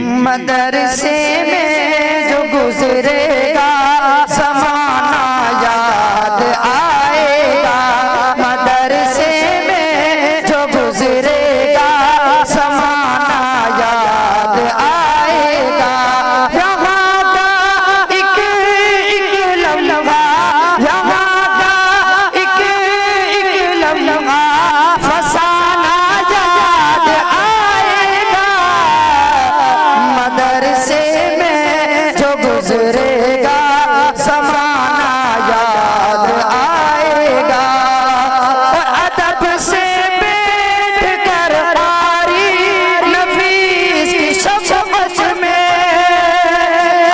مدرسے میں جو گزرے گا زمانہ یاد آئے گا، مدرسے میں جو گزرے گا زمانہ یاد آئے گا، یہاں کا ایک ایک لمحہ، یہاں کا ایک ایک لمحہ فسانہ یاد آئے گا، مدرسے میں جو گزرے گا زمانہ یاد آئے گا، ادب سے بیٹھ کر آری نفیس کی شفقت میں،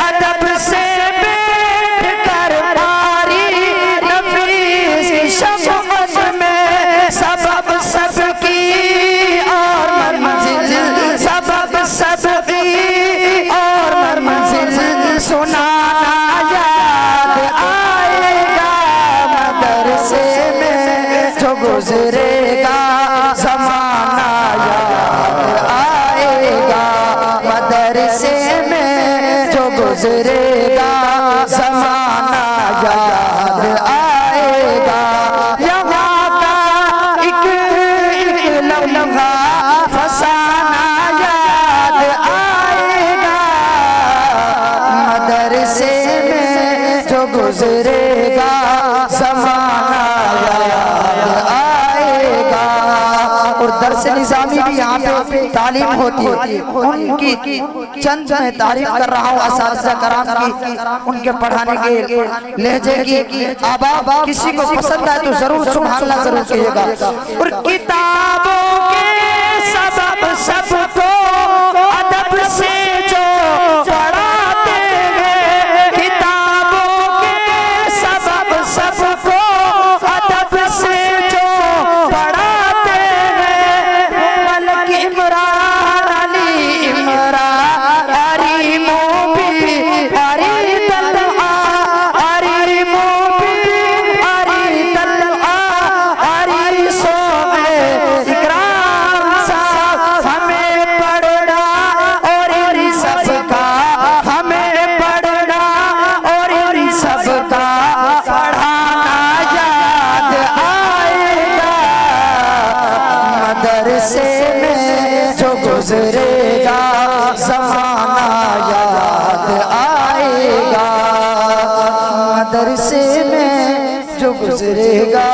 ادب سے بیٹھ کر آری نفیس کی شفقت میں، سبب سب کی اور منزل، سبب سب کی اور منزل سنانا یاد آئے گا، مدرسے میں جو گزرے گا زمانہ یاد آئے گا، مدرسے میں جو گزرے گا زمانہ یاد آئے گا، یہاں کا ایک ایک لمحہ فسانہ یاد آئے گا، مدرسے میں جو گزرے گا زمانہ یاد آئے گا۔ اور درس نظامی بھی یہاں پہ تعلیم ہوتی ہے، ان کی چند میں تعریف کر رہا ہوں اساتذہ کرام کی، ان کے پڑھانے کے لہجے کی آباب کسی کو پسند آئے تو ضرور سبحان اللہ ضرور کہیے گا۔ اور کتابوں کے سبب سب کو ادب سے جو پڑھاتے ہیں، کتابوں کے سبب سب کو ادب سے جو پڑھاتے ہیں، ملک عمران علی عمران علی موبی علی طلحہ علی موبی علی طلحہ علی صوبے اکرام صاحب ہمیں پڑھنا اور ان سب کا، ہمیں پڑھنا اور ان سب کا پڑھانا یاد آئے گا، مدرسے میں جو گزرے گا زمانہ یاد آئے گا، مدرسے میں جو گزرے گا